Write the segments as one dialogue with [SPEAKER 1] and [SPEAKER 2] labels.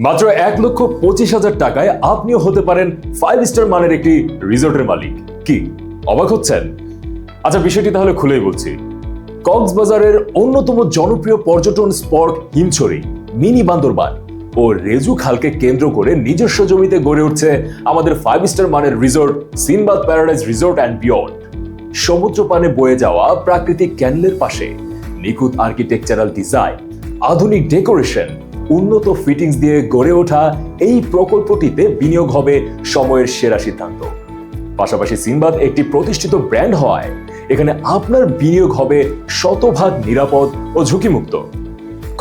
[SPEAKER 1] মাত্র 1,25,000 টাকায় আপনিও হতে পারেন 5 স্টার মানের একটি রিসোর্টের মালিক। কি অবাক হচ্ছেন? আচ্ছা, বিষয়টি তাহলে খুলেই বলছি। কক্সবাজারের অন্যতম জনপ্রিয় পর্যটন স্পট হিমছড়ি, মিনি বান্দরবান ও রেজু খালকে কেন্দ্র করে নিজস্ব জমিতে গড়ে উঠছে আমাদের 5 স্টার মানের resort Sinbad paradise resort and beyond. সমুদ্র পানে বয়ে যাওয়া প্রাকৃতিক ক্যানেলের পাশে নিখুঁত আর্কিটেকচারাল ডিজাইন, আধুনিক ডেকোরেশন, উন্নত ফিটিংস দিয়ে গড়ে ওঠা এই প্রকল্পটিতে বিনিয়োগ হবে সময়ের সেরা সিদ্ধান্ত। পাশাপাশি সিনবাদ একটি প্রতিষ্ঠিত ব্র্যান্ড হওয়ায় এখানে আপনার বিনিয়োগ হবে শতভাগ নিরাপদ ও ঝুঁকিমুক্ত।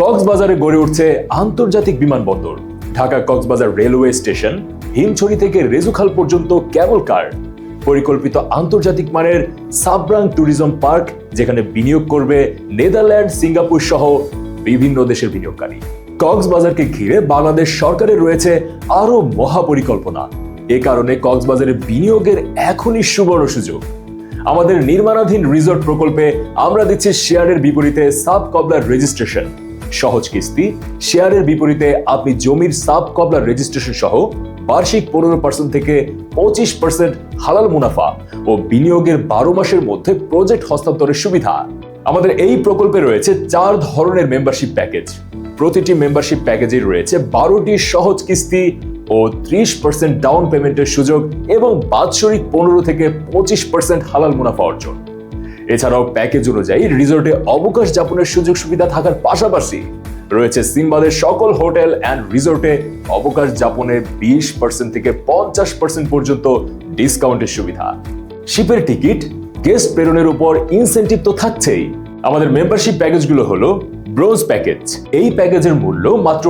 [SPEAKER 1] কক্সবাজারে গড়ে উঠছে আন্তর্জাতিক বিমানবন্দর, ঢাকা কক্সবাজার রেলওয়ে স্টেশন, হিমছড়ি থেকে রেজুখাল পর্যন্ত ক্যাবল কার, পরিকল্পিত আন্তর্জাতিক মানের সাবরাং ট্যুরিজম পার্ক, যেখানে বিনিয়োগ করবে নেদারল্যান্ড, সিঙ্গাপুর সহ বিভিন্ন দেশের বিনিয়োগকারী। কক্সবাজারকে ঘিরে বাংলাদেশ সরকারের রয়েছে আরো মহাপরিকল্পনা। এ কারণে কক্সবাজারে বিনিয়োগের এখনই সুবর্ণ সুযোগ। আমাদের নির্মাণাধীন রিসোর্ট প্রকল্পে আমরা দিচ্ছি শেয়ারের বিপরীতে সাব কবলার রেজিস্ট্রেশন, সহজ কিস্তি, শেয়ারের বিপরীতে আপনি জমির সাব কবলার রেজিস্ট্রেশন সহ বার্ষিক 15% থেকে 25% হালাল মুনাফা ও বিনিয়োগের 12 মাসের মধ্যে প্রজেক্ট হস্তান্তরের সুবিধা। আমাদের এই প্রকল্পে রয়েছে 4 ধরনের মেম্বারশিপ প্যাকেজ। প্রতিটি মেম্বারশিপ প্যাকেজে রয়েছে 12টি সহজ কিস্তি ও 30% ডাউন পেমেন্টের সুযোগ এবং বাৎসরিক 15 থেকে 25% হালাল মুনাফা অর্জন। এছাড়াও প্যাকেজ অনুযায়ী রিসোর্টে অবকাশ যাপনের সুযোগ সুবিধা থাকার পাশাপাশি রয়েছে সিনবাদের সকল হোটেল অ্যান্ড রিসোর্টে অবকাশ যাপনে 20% থেকে 50% পর্যন্ত ডিসকাউন্টের সুবিধা। শিপের টিকিট, গেস্ট প্রেরণের উপর ইনসেন্টিভ তো থাকছেই। আমাদের মেম্বারশিপ প্যাকেজগুলো হলো ব্রোঞ্জ প্যাকেজ, এই প্যাকেজের মূল্য মাত্র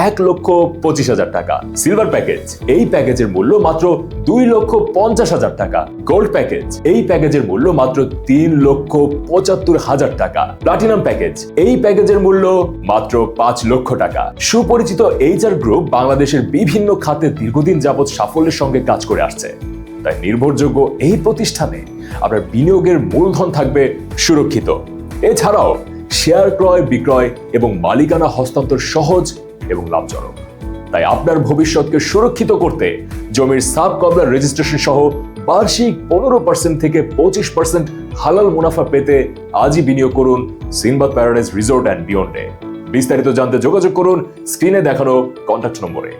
[SPEAKER 1] 1,25,000 টাকা। সিলভার প্যাকেজ, এই প্যাকেজের মূল্য মাত্র 2,50,000 টাকা। গোল্ড প্যাকেজ, এই প্যাকেজের মূল্য মাত্র 3,75,000 টাকা। প্লাটিনাম প্যাকেজ, এই প্যাকেজের মূল্য মাত্র 5 লক্ষ টাকা। সুপরিচিত HR গ্রুপ বাংলাদেশের বিভিন্ন খাতে দীর্ঘদিন যাবৎ সাফল্যের সঙ্গে কাজ করে আসছে, তাই নির্ভরযোগ্য এই প্রতিষ্ঠানে আপনার বিনিয়োগের মূলধন থাকবে সুরক্ষিত। এছাড়াও শেয়ার ক্রয় বিক্রয় এবং মালিকানা হস্তান্তর সহজ এবং লাভজনক। তাই আপনার ভবিষ্যৎকে সুরক্ষিত করতে জমির সাব কবলার রেজিস্ট্রেশন সহ বার্ষিক 15% থেকে 25% হালাল মুনাফা পেতে আজই বিনিয়োগ করুন সিনবাদ প্যারাডাইস রিসোর্ট অ্যান্ড বিয়ন্ডে। বিস্তারিত জানতে যোগাযোগ করুন স্ক্রিনে দেখানো কন্টাক্ট নম্বরে।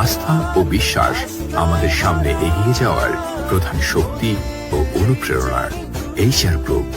[SPEAKER 2] আস্থা ও বিশ্বাস আমাদের সামনে এগিয়ে যাওয়ার প্রধান শক্তি ও অনুপ্রেরণা। HR group.